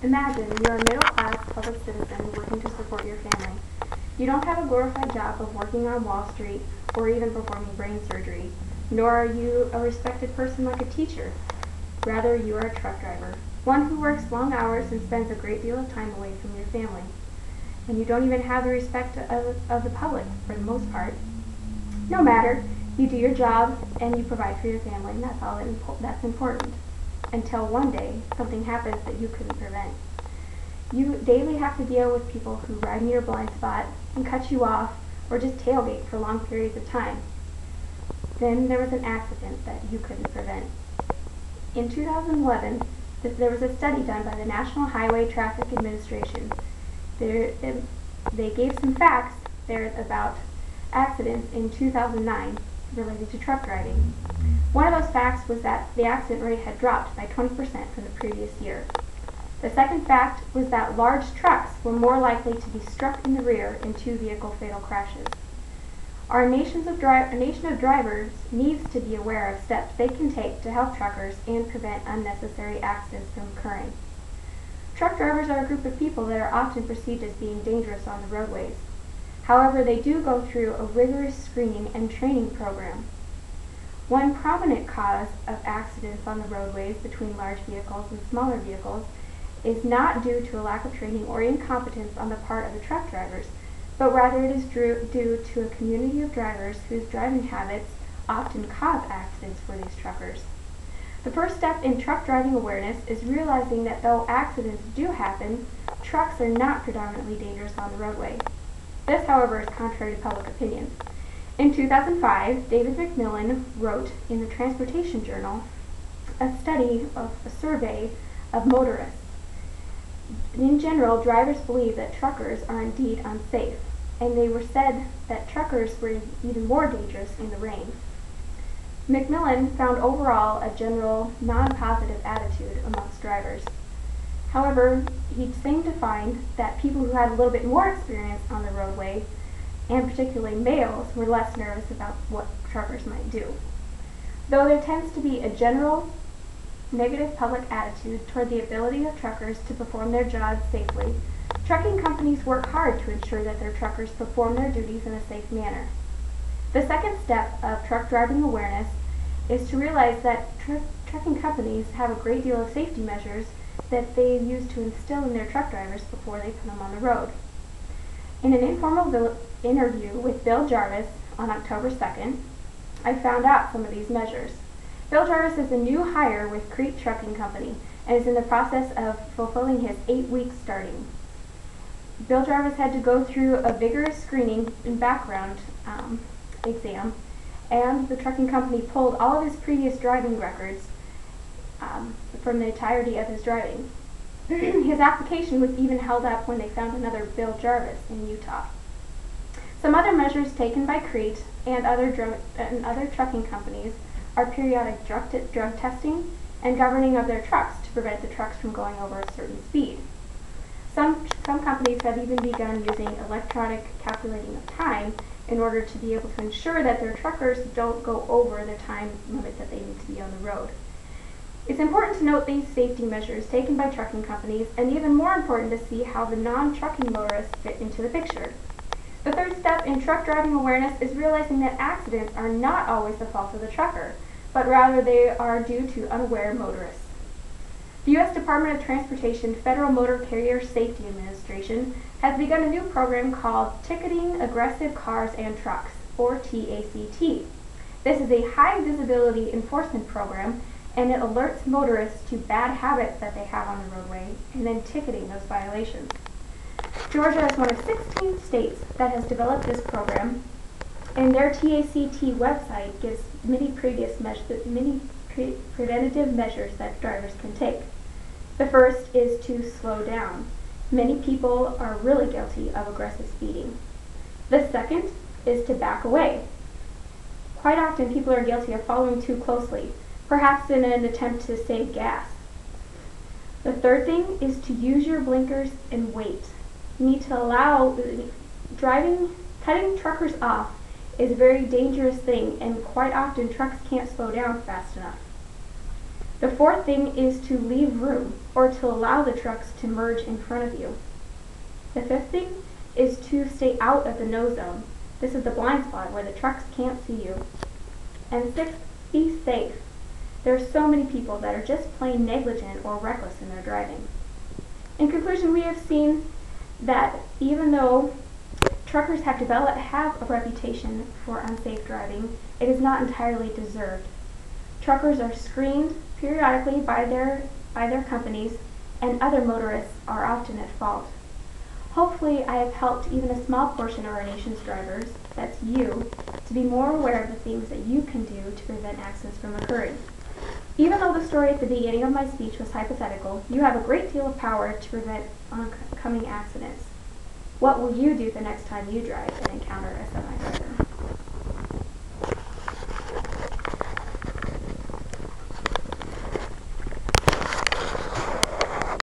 Imagine you're a middle-class public citizen working to support your family. You don't have a glorified job of working on Wall Street or even performing brain surgery, nor are you a respected person like a teacher. Rather, you are a truck driver, one who works long hours and spends a great deal of time away from your family. And you don't even have the respect of the public, for the most part. No matter, you do your job and you provide for your family, and that's all that's important. Until one day, something happens that you couldn't prevent. You daily have to deal with people who ride in your blind spot and cut you off or just tailgate for long periods of time. Then there was an accident that you couldn't prevent. In 2011, there was a study done by the National Highway Traffic Administration. They gave some facts there about accidents in 2009 related to truck driving. One of those facts was that the accident rate had dropped by 20% from the previous year. The second fact was that large trucks were more likely to be struck in the rear in two-vehicle fatal crashes. Our nation of drivers needs to be aware of steps they can take to help truckers and prevent unnecessary accidents from occurring. Truck drivers are a group of people that are often perceived as being dangerous on the roadways. However, they do go through a rigorous screening and training program. One prominent cause of accidents on the roadways between large vehicles and smaller vehicles is not due to a lack of training or incompetence on the part of the truck drivers, but rather it is due to a community of drivers whose driving habits often cause accidents for these truckers. The first step in truck driving awareness is realizing that though accidents do happen, trucks are not predominantly dangerous on the roadway. This, however, is contrary to public opinion. In 2005, David McMillan wrote in the Transportation Journal a survey of motorists. In general, drivers believe that truckers are indeed unsafe, and they were said that truckers were even more dangerous in the rain. McMillan found overall a general non-positive attitude amongst drivers. However, he seemed to find that people who had a little bit more experience on the roadway, and particularly males, were less nervous about what truckers might do. Though there tends to be a general negative public attitude toward the ability of truckers to perform their jobs safely, trucking companies work hard to ensure that their truckers perform their duties in a safe manner. The second step of truck driving awareness is to realize that trucking companies have a great deal of safety measures that they use to instill in their truck drivers before they put them on the road. In an informal interview with Bill Jarvis on October 2nd, I found out some of these measures. Bill Jarvis is a new hire with Crete Trucking Company and is in the process of fulfilling his 8-week starting. Bill Jarvis had to go through a vigorous screening and background exam, and the trucking company pulled all of his previous driving records from the entirety of his driving. His application was even held up when they found another Bill Jarvis in Utah. Some other measures taken by Crete and other trucking companies are periodic drug testing and governing of their trucks to prevent the trucks from going over a certain speed. Some companies have even begun using electronic calculating of time in order to be able to ensure that their truckers don't go over the time limit that they need to be on the road. It's important to note these safety measures taken by trucking companies, and even more important to see how the non-trucking motorists fit into the picture. The third step in truck driving awareness is realizing that accidents are not always the fault of the trucker, but rather they are due to unaware motorists. The U.S. Department of Transportation Federal Motor Carrier Safety Administration has begun a new program called Ticketing Aggressive Cars and Trucks, or TACT. This is a high visibility enforcement program, and it alerts motorists to bad habits that they have on the roadway and then ticketing those violations. Georgia is one of 16 states that has developed this program, and their TACT website gives many preventative measures that drivers can take. The first is to slow down. Many people are really guilty of aggressive speeding. The second is to back away. Quite often people are guilty of following too closely, perhaps in an attempt to save gas. The third thing is to use your blinkers and wait. You need to allow cutting truckers off is a very dangerous thing, and quite often trucks can't slow down fast enough. The fourth thing is to leave room, or to allow the trucks to merge in front of you. The fifth thing is to stay out of the no zone. This is the blind spot where the trucks can't see you. And sixth, be safe. There are so many people that are just plain negligent or reckless in their driving. In conclusion, we have seen that even though truckers have a reputation for unsafe driving, it is not entirely deserved. Truckers are screened periodically by their companies, and other motorists are often at fault. Hopefully, I have helped even a small portion of our nation's drivers, that's you, to be more aware of the things that you can do to prevent accidents from occurring. Even though the story at the beginning of my speech was hypothetical, you have a great deal of power to prevent oncoming accidents. What will you do the next time you drive and encounter a semi-driver?